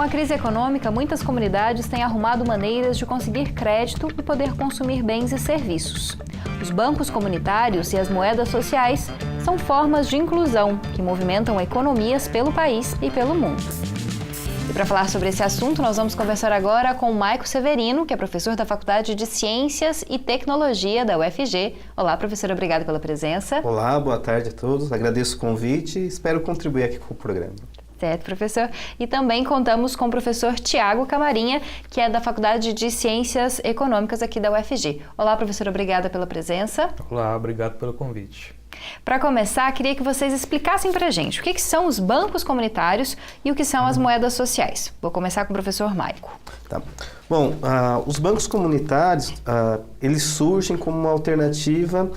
a crise econômica, muitas comunidades têm arrumado maneiras de conseguir crédito e poder consumir bens e serviços. Os bancos comunitários e as moedas sociais são formas de inclusão que movimentam economias pelo país e pelo mundo. E para falar sobre esse assunto, nós vamos conversar agora com o Maico Severino, que é professor da Faculdade de Ciências e Tecnologia da UFG. Olá, professor, obrigado pela presença. Olá, boa tarde a todos. Agradeço o convite e espero contribuir aqui com o programa. Certo, professor. E também contamos com o professor Tiago Camarinha, que é da Faculdade de Ciências Econômicas aqui da UFG. Olá, professor, obrigada pela presença. Olá, obrigado pelo convite. Para começar, queria que vocês explicassem para a gente o que são os bancos comunitários e o que são as moedas sociais. Vou começar com o professor Maico. Tá. Bom, os bancos comunitários, eles surgem como uma alternativa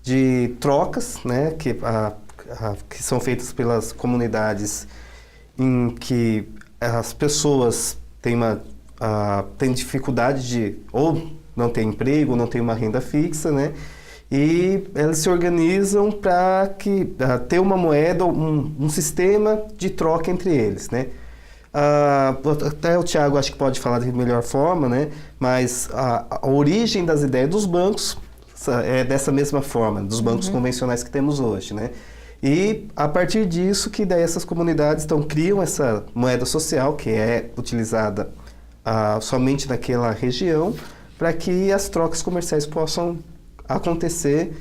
de trocas, né, que são feitas pelas comunidades em que as pessoas têm dificuldade de ou não ter emprego, ou não ter uma renda fixa, né? E elas se organizam para ter uma moeda, um sistema de troca entre eles, né? Até o Tiago acho que pode falar de melhor forma, né? Mas a origem das ideias dos bancos é dessa mesma forma, dos bancos convencionais que temos hoje, né? E a partir disso que daí essas comunidades criam essa moeda social que é utilizada somente naquela região para que as trocas comerciais possam acontecer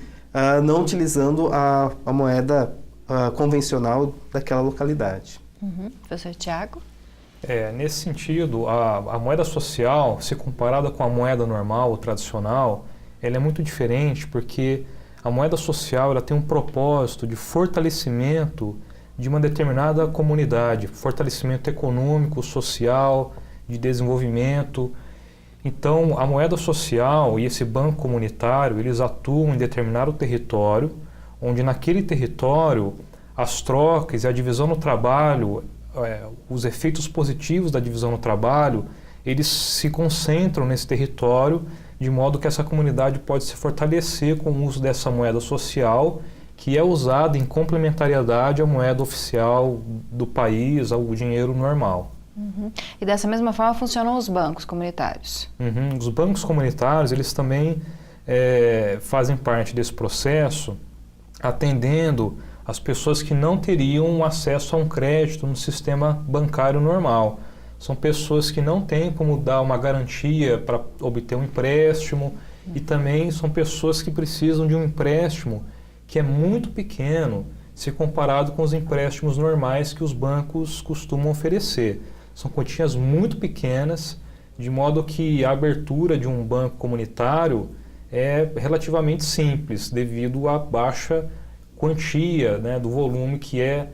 não utilizando a moeda convencional daquela localidade. Professor Tiago? Nesse sentido, a moeda social, se comparada com a moeda normal ou tradicional, ela é muito diferente porque a moeda social ela tem um propósito de fortalecimento de uma determinada comunidade, fortalecimento econômico, social, de desenvolvimento. Então, a moeda social e esse banco comunitário, eles atuam em determinado território, onde naquele território as trocas e a divisão no trabalho, os efeitos positivos da divisão no trabalho, eles se concentram nesse território, de modo que essa comunidade pode se fortalecer com o uso dessa moeda social, que é usada em complementariedade à moeda oficial do país, ao dinheiro normal. E dessa mesma forma funcionam os bancos comunitários? Os bancos comunitários, eles também fazem parte desse processo, atendendo as pessoas que não teriam acesso a um crédito no sistema bancário normal. São pessoas que não têm como dar uma garantia para obter um empréstimo e também são pessoas que precisam de um empréstimo que é muito pequeno se comparado com os empréstimos normais que os bancos costumam oferecer. São quantias muito pequenas, de modo que a abertura de um banco comunitário é relativamente simples, devido à baixa quantia, né, do volume que é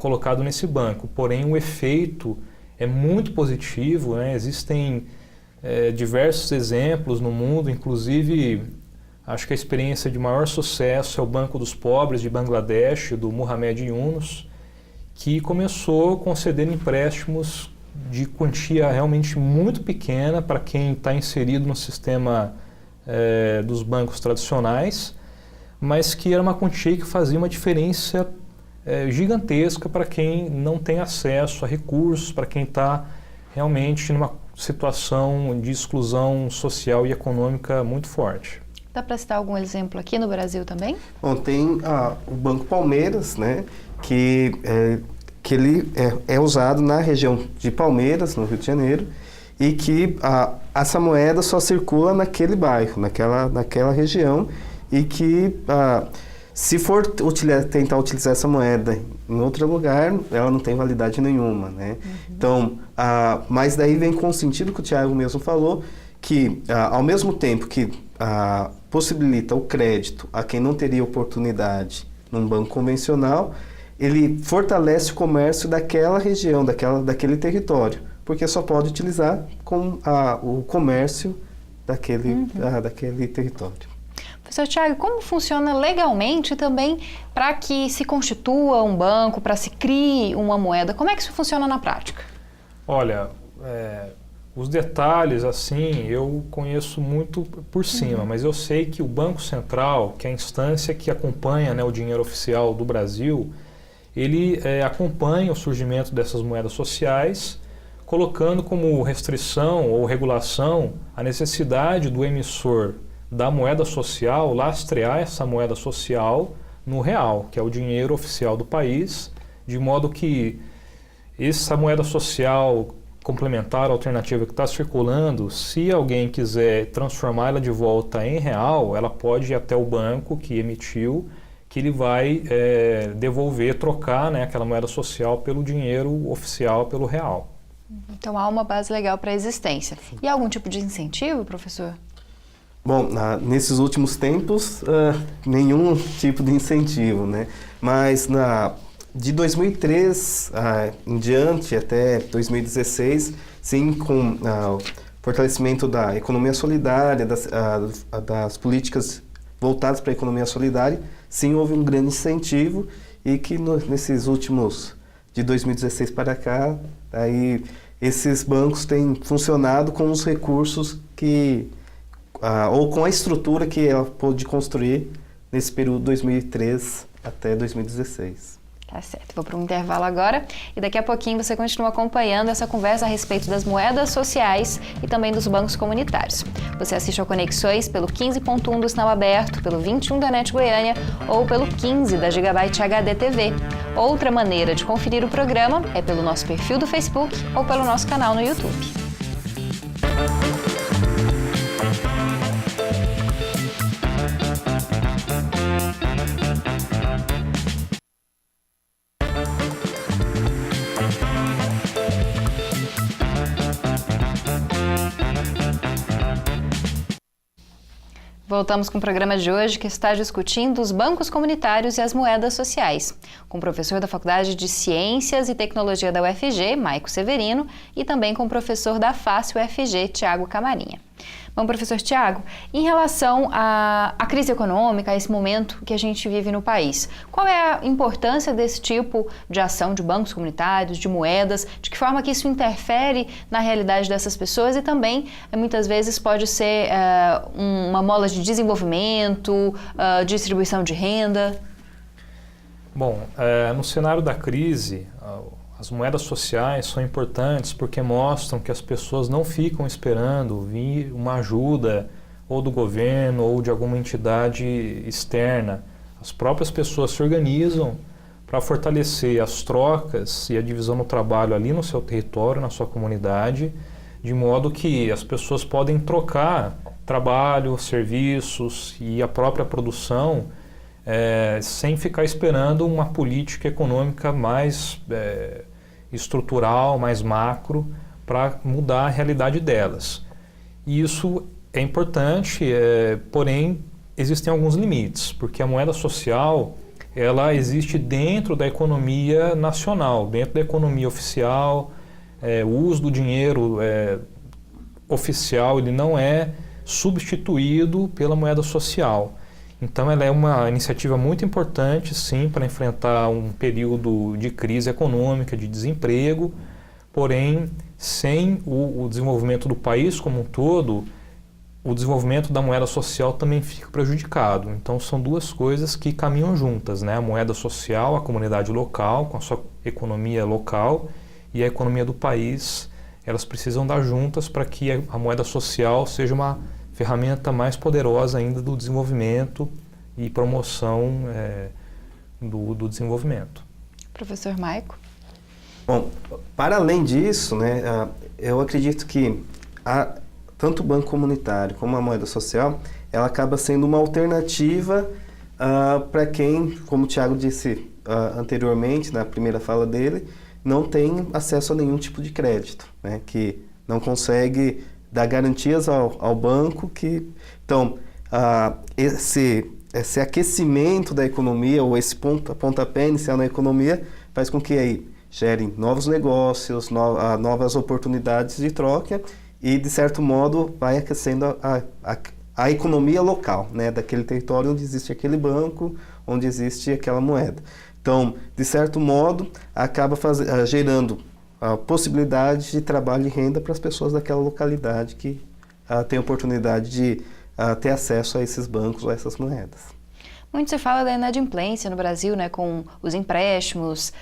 colocado nesse banco. Porém, o efeito é muito positivo, né? Existem diversos exemplos no mundo, inclusive acho que a experiência de maior sucesso é o Banco dos Pobres de Bangladesh, do Muhammad Yunus, que começou concedendo empréstimos de quantia realmente muito pequena para quem está inserido no sistema dos bancos tradicionais, mas que era uma quantia que fazia uma diferença gigantesca para quem não tem acesso a recursos, para quem está realmente numa situação de exclusão social e econômica muito forte. Dá para citar algum exemplo aqui no Brasil também? Bom, tem o Banco Palmeiras, né, que ele é usado na região de Palmeiras, no Rio de Janeiro, e que essa moeda só circula naquele bairro, naquela região, e que se for tentar utilizar essa moeda em outro lugar, ela não tem validade nenhuma, né? Então, mas daí vem com o sentido que o Tiago mesmo falou, que ao mesmo tempo que possibilita o crédito a quem não teria oportunidade num banco convencional, ele fortalece o comércio daquela região, daquele território, porque só pode utilizar com o comércio daquele território. Professor Tiago, como funciona legalmente também para que se constitua um banco, para se crie uma moeda? Como é que isso funciona na prática? Olha, os detalhes, assim, eu conheço muito por cima, mas eu sei que o Banco Central, que é a instância que acompanha, né, o dinheiro oficial do Brasil, ele acompanha o surgimento dessas moedas sociais colocando como restrição ou regulação a necessidade do emissor da moeda social lastrear essa moeda social no real, que é o dinheiro oficial do país, de modo que essa moeda social complementar, alternativa que está circulando, se alguém quiser transformá-la de volta em real, ela pode ir até o banco que emitiu, que ele vai devolver, trocar, né, aquela moeda social pelo dinheiro oficial, pelo real. Então há uma base legal para a existência. E algum tipo de incentivo, professor? Bom, nesses últimos tempos, nenhum tipo de incentivo, né? Mas de 2003 em diante, até 2016, sim, com o fortalecimento da economia solidária, das políticas voltadas para a economia solidária, sim, houve um grande incentivo e que nesses últimos, de 2016 para cá, aí esses bancos têm funcionado com os recursos ou com a estrutura que ela pôde construir nesse período 2003 até 2016. Tá certo, vou para um intervalo agora e daqui a pouquinho você continua acompanhando essa conversa a respeito das moedas sociais e também dos bancos comunitários. Você assiste ao Conexões pelo 15.1 do Sinal Aberto, pelo 21 da NET Goiânia ou pelo 15 da Gigabyte HD TV. Outra maneira de conferir o programa é pelo nosso perfil do Facebook ou pelo nosso canal no YouTube. Voltamos com o programa de hoje que está discutindo os bancos comunitários e as moedas sociais, com o professor da Faculdade de Ciências e Tecnologia da UFG, Maico Severino, e também com o professor da FACE UFG, Tiago Camarinha. Bom, professor Tiago, em relação à crise econômica, a esse momento que a gente vive no país, qual é a importância desse tipo de ação de bancos comunitários, de moedas, de que forma que isso interfere na realidade dessas pessoas e também, muitas vezes, pode ser uma mola de desenvolvimento, distribuição de renda? Bom, no cenário da crise, as moedas sociais são importantes porque mostram que as pessoas não ficam esperando vir uma ajuda ou do governo ou de alguma entidade externa. As próprias pessoas se organizam para fortalecer as trocas e a divisão do trabalho ali no seu território, na sua comunidade, de modo que as pessoas podem trocar trabalho, serviços e a própria produção sem ficar esperando uma política econômica mais estrutural, mais macro, para mudar a realidade delas. E isso é importante, porém existem alguns limites, porque a moeda social ela existe dentro da economia nacional, dentro da economia oficial. O uso do dinheiro oficial ele não é substituído pela moeda social. Então ela é uma iniciativa muito importante, sim, para enfrentar um período de crise econômica, de desemprego, porém, sem o desenvolvimento do país como um todo, o desenvolvimento da moeda social também fica prejudicado. Então são duas coisas que caminham juntas, né? A moeda social, a comunidade local, com a sua economia local, e a economia do país, elas precisam dar juntas para que a moeda social seja uma ferramenta mais poderosa ainda do desenvolvimento e promoção do desenvolvimento. Professor Maico? Bom, para além disso, né, eu acredito que tanto o banco comunitário como a moeda social, ela acaba sendo uma alternativa para quem, como o Tiago disse anteriormente, na primeira fala dele, não tem acesso a nenhum tipo de crédito, né, que não consegue dar garantias ao banco então, esse aquecimento da economia, ou esse pontapé inicial na economia, faz com que aí gerem novos negócios, novas oportunidades de troca e, de certo modo, vai aquecendo a economia local, né, daquele território onde existe aquele banco, onde existe aquela moeda. Então, de certo modo, acaba gerando a possibilidade de trabalho e renda para as pessoas daquela localidade que têm a oportunidade de ter acesso a esses bancos ou a essas moedas. Muito se fala da inadimplência no Brasil, né, com os empréstimos.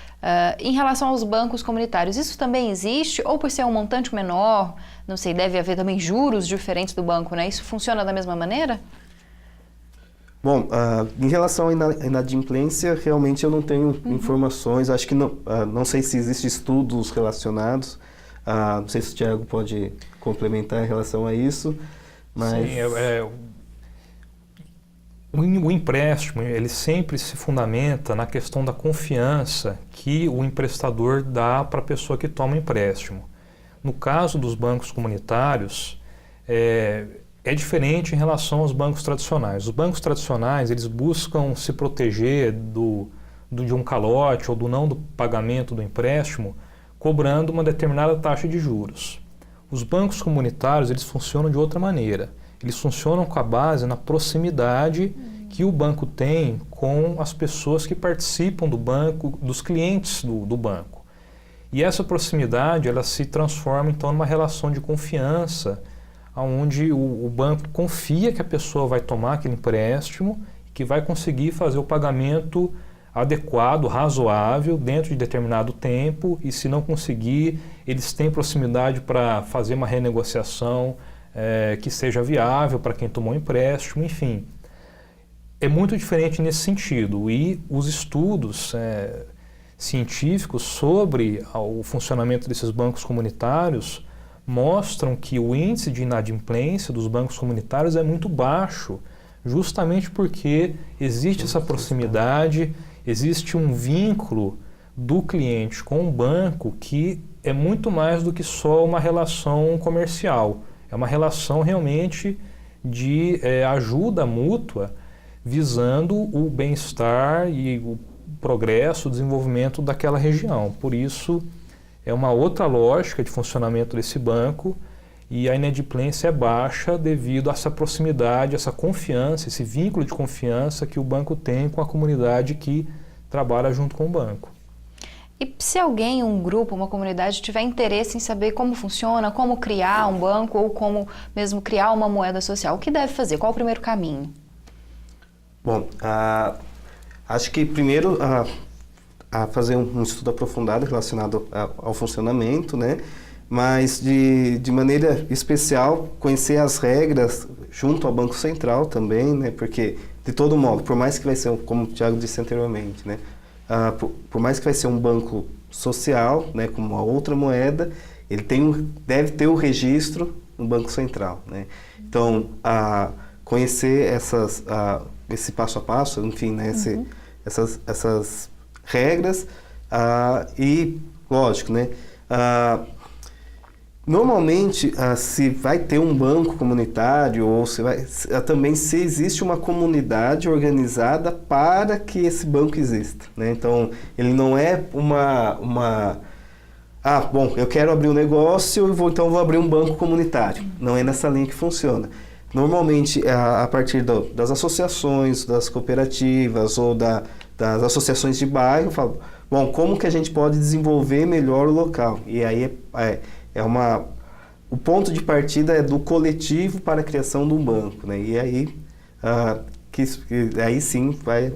Em relação aos bancos comunitários, isso também existe? Ou por ser um montante menor, não sei, deve haver também juros diferentes do banco, né? Isso funciona da mesma maneira? Bom, em relação à inadimplência, realmente eu não tenho informações, acho que não sei se existem estudos relacionados, não sei se o Thiago pode complementar em relação a isso, mas... Sim, o empréstimo, ele sempre se fundamenta na questão da confiança que o emprestador dá para a pessoa que toma o empréstimo. No caso dos bancos comunitários, é diferente em relação aos bancos tradicionais. Os bancos tradicionais, eles buscam se proteger de um calote ou do não do pagamento do empréstimo, cobrando uma determinada taxa de juros. Os bancos comunitários, eles funcionam de outra maneira. Eles funcionam com a base na proximidade que o banco tem com as pessoas que participam do banco, dos clientes do banco. E essa proximidade, ela se transforma então numa relação de confiança, onde o banco confia que a pessoa vai tomar aquele empréstimo, que vai conseguir fazer o pagamento adequado, razoável, dentro de determinado tempo, e se não conseguir, eles têm proximidade para fazer uma renegociação que seja viável para quem tomou o empréstimo, enfim. É muito diferente nesse sentido, e os estudos científicos sobre o funcionamento desses bancos comunitários mostram que o índice de inadimplência dos bancos comunitários é muito baixo, justamente porque existe essa proximidade, existe um vínculo do cliente com o banco que é muito mais do que só uma relação comercial. É uma relação realmente de ajuda mútua, visando o bem-estar e o progresso, o desenvolvimento daquela região. Por isso, é uma outra lógica de funcionamento desse banco, e a inadimplência é baixa devido a essa proximidade, essa confiança, esse vínculo de confiança que o banco tem com a comunidade que trabalha junto com o banco. E se alguém, um grupo, uma comunidade tiver interesse em saber como funciona, como criar um banco ou como mesmo criar uma moeda social, o que deve fazer? Qual o primeiro caminho? Bom, acho que primeiro a fazer um estudo aprofundado relacionado ao funcionamento, né? Mas de maneira especial conhecer as regras junto ao Banco Central também, né? Porque de todo modo, por mais que vai ser, como o Thiago disse anteriormente, né? Por mais que vai ser um banco social, né? Como uma outra moeda, ele deve ter o registro no Banco Central, né? Então, conhecer esse passo a passo, enfim, né? Essas regras e, lógico, né? Normalmente, se vai ter um banco comunitário ou também se existe uma comunidade organizada para que esse banco exista, né? Então, ele não é bom, eu quero abrir um negócio, então vou abrir um banco comunitário. Não é nessa linha que funciona. Normalmente, a partir das associações, das cooperativas ou das associações de bairro, eu falo, bom, como que a gente pode desenvolver melhor o local? E aí o ponto de partida é do coletivo para a criação de um banco, né? E aí, aí sim vai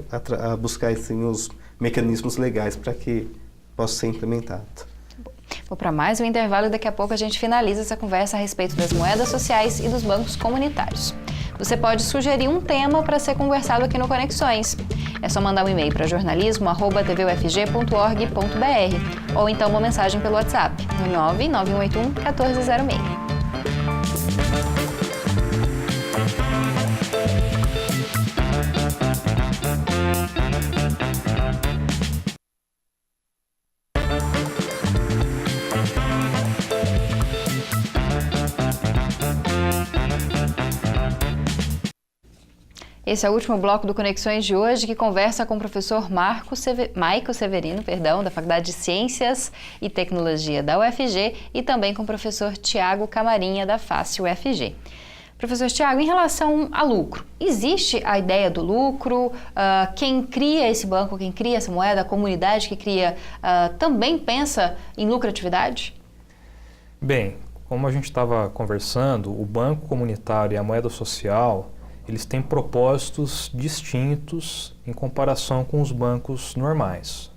buscar assim, os mecanismos legais para que possa ser implementado. Vou para mais um intervalo e daqui a pouco a gente finaliza essa conversa a respeito das moedas sociais e dos bancos comunitários. Você pode sugerir um tema para ser conversado aqui no Conexões. É só mandar um e-mail para jornalismo@tvufg.org.br ou então uma mensagem pelo WhatsApp no 99181 1406. Esse é o último bloco do Conexões de hoje, que conversa com o professor Maico Severino, da Faculdade de Ciências e Tecnologia da UFG, e também com o professor Thiago Camarinha, da FACE UFG. Professor Thiago, em relação a lucro, existe a ideia do lucro? Quem cria esse banco, quem cria essa moeda, a comunidade que cria, também pensa em lucratividade? Bem, como a gente estava conversando, o banco comunitário e a moeda social, eles têm propósitos distintos em comparação com os bancos normais.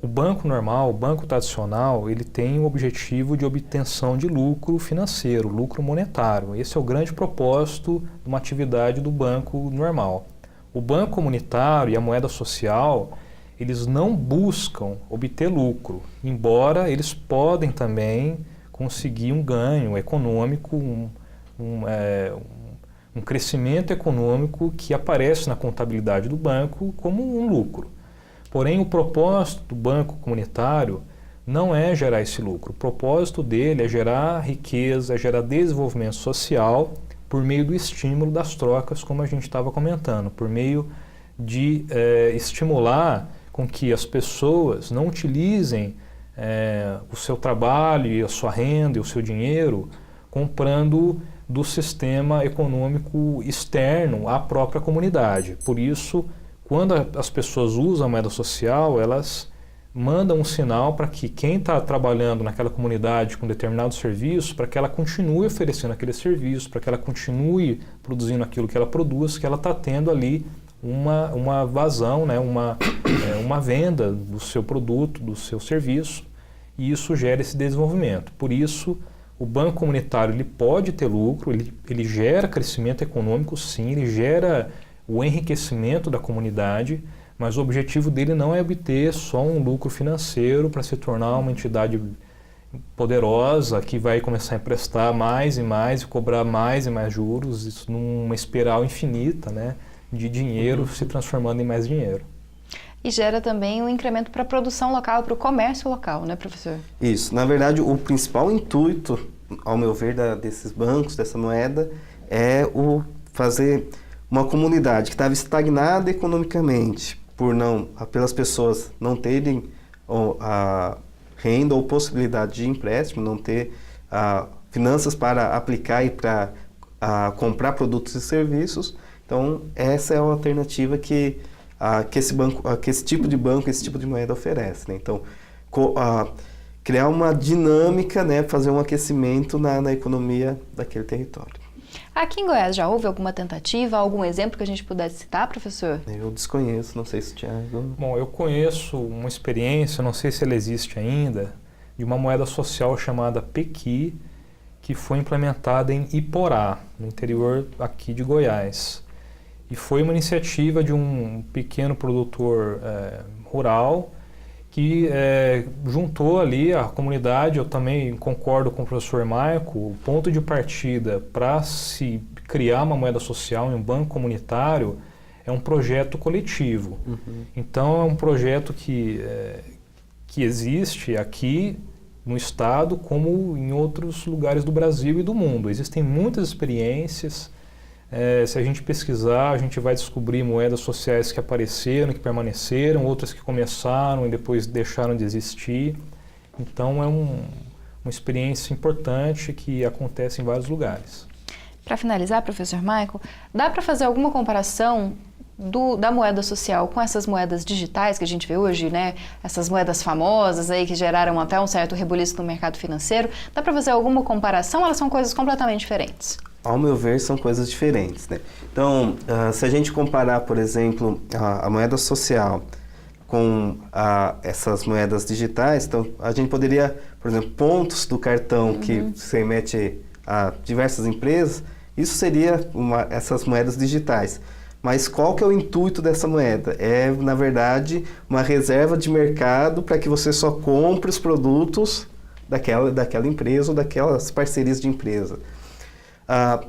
O banco normal, o banco tradicional, ele tem o objetivo de obtenção de lucro financeiro, lucro monetário. Esse é o grande propósito de uma atividade do banco normal. O banco comunitário e a moeda social, eles não buscam obter lucro, embora eles podem também conseguir um ganho econômico, um crescimento econômico que aparece na contabilidade do banco como um lucro. Porém, o propósito do banco comunitário não é gerar esse lucro. O propósito dele é gerar riqueza, é gerar desenvolvimento social por meio do estímulo das trocas, como a gente estava comentando, por meio de estimular com que as pessoas não utilizem o seu trabalho e a sua renda e o seu dinheiro comprando do sistema econômico externo à própria comunidade. Por isso, quando as pessoas usam a moeda social, elas mandam um sinal para que quem está trabalhando naquela comunidade com determinado serviço, para que ela continue oferecendo aquele serviço, para que ela continue produzindo aquilo que ela produz, que ela está tendo ali uma vazão, né, uma venda do seu produto, do seu serviço, e isso gera esse desenvolvimento. Por isso, o banco comunitário ele pode ter lucro, ele gera crescimento econômico, sim, ele gera o enriquecimento da comunidade, mas o objetivo dele não é obter só um lucro financeiro para se tornar uma entidade poderosa que vai começar a emprestar mais e mais e cobrar mais e mais juros, isso numa espiral infinita, né, de dinheiro se transformando em mais dinheiro. E gera também um incremento para a produção local, para o comércio local, né, professor? Isso. Na verdade, o principal intuito, ao meu ver, desses bancos, dessa moeda, é o fazer uma comunidade que estava estagnada economicamente, pelas pessoas não terem a renda ou possibilidade de empréstimo, não ter finanças para aplicar e para comprar produtos e serviços. Então, essa é a alternativa que esse tipo de banco, esse tipo de moeda oferece, né? Então, criar uma dinâmica, né, fazer um aquecimento na economia daquele território. Aqui em Goiás já houve alguma tentativa, algum exemplo que a gente pudesse citar, professor? Eu desconheço, não sei se o Thiago... Bom, eu conheço uma experiência, não sei se ela existe ainda, de uma moeda social chamada Pequi, que foi implementada em Iporá, no interior aqui de Goiás. E foi uma iniciativa de um pequeno produtor rural que juntou ali a comunidade. Eu também concordo com o professor Maico, o ponto de partida para se criar uma moeda social em um banco comunitário é um projeto coletivo. Uhum. Então é um projeto que existe aqui no estado como em outros lugares do Brasil e do mundo. Existem muitas experiências. Se a gente pesquisar, a gente vai descobrir moedas sociais que apareceram, que permaneceram, outras que começaram e depois deixaram de existir. Então é uma experiência importante que acontece em vários lugares. Para finalizar, professor Maico, dá para fazer alguma comparação da moeda social com essas moedas digitais que a gente vê hoje, né? Essas moedas famosas aí que geraram até um certo rebuliço no mercado financeiro. Dá para fazer alguma comparação ou elas são coisas completamente diferentes? Ao meu ver, são coisas diferentes, né? Então, se a gente comparar, por exemplo, a moeda social com essas moedas digitais, então a gente poderia, por exemplo, pontos do cartão que você emite a diversas empresas, isso seria essas moedas digitais. Mas qual que é o intuito dessa moeda? É, na verdade, uma reserva de mercado para que você só compre os produtos daquela empresa ou daquelas parcerias de empresa.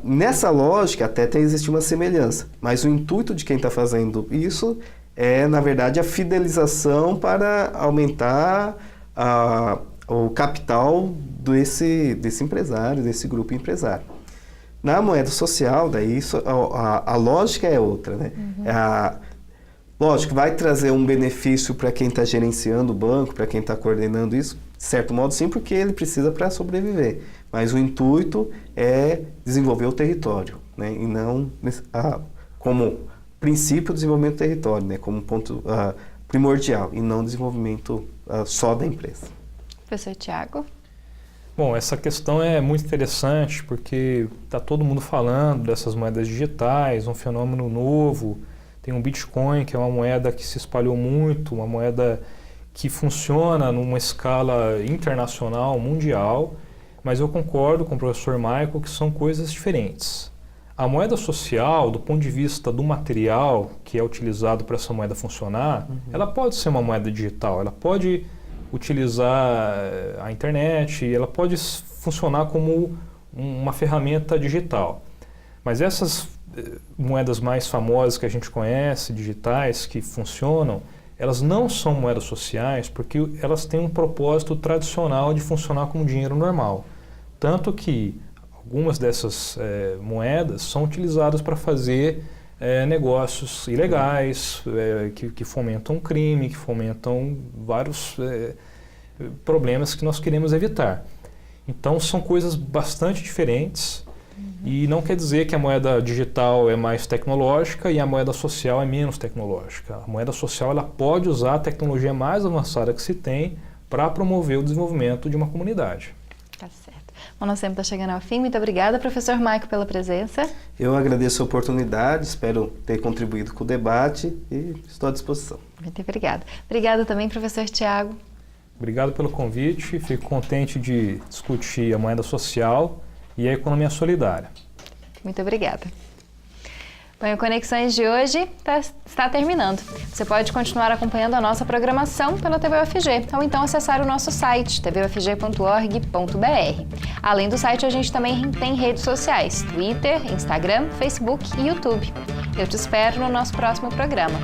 Nessa lógica, até existe uma semelhança, mas o intuito de quem está fazendo isso é, na verdade, a fidelização para aumentar o capital desse empresário, desse grupo empresário. Na moeda social, daí a lógica é outra, né? Lógico, vai trazer um benefício para quem está gerenciando o banco, para quem está coordenando isso, de certo modo sim, porque ele precisa para sobreviver. Mas o intuito é desenvolver o território, né? E não como princípio do desenvolvimento do território, né? Como ponto primordial, e não desenvolvimento só da empresa. Professor Thiago? Bom, essa questão é muito interessante porque está todo mundo falando dessas moedas digitais, um fenômeno novo. Tem um Bitcoin, que é uma moeda que se espalhou muito, uma moeda que funciona numa escala internacional, mundial, mas eu concordo com o professor Michael que são coisas diferentes. A moeda social, do ponto de vista do material que é utilizado para essa moeda funcionar, ela pode ser uma moeda digital, ela pode utilizar a internet, ela pode funcionar como uma ferramenta digital. Mas essas moedas mais famosas que a gente conhece, digitais, que funcionam, elas não são moedas sociais porque elas têm um propósito tradicional de funcionar como dinheiro normal. Tanto que algumas dessas moedas são utilizadas para fazer negócios ilegais, que fomentam crime, que fomentam vários problemas que nós queremos evitar. Então são coisas bastante diferentes e não quer dizer que a moeda digital é mais tecnológica e a moeda social é menos tecnológica. A moeda social ela pode usar a tecnologia mais avançada que se tem para promover o desenvolvimento de uma comunidade. Tá certo. Bom, nosso tempo está chegando ao fim. Muito obrigada, professor Michael, pela presença. Eu agradeço a oportunidade, espero ter contribuído com o debate e estou à disposição. Muito obrigada. Obrigada também, professor Tiago. Obrigado pelo convite, fico contente de discutir a moeda social e a economia solidária. Muito obrigada. Bom, o Conexões de hoje está terminando. Você pode continuar acompanhando a nossa programação pela TV UFG, ou então acessar o nosso site, tvufg.org.br. Além do site, a gente também tem redes sociais, Twitter, Instagram, Facebook e YouTube. Eu te espero no nosso próximo programa.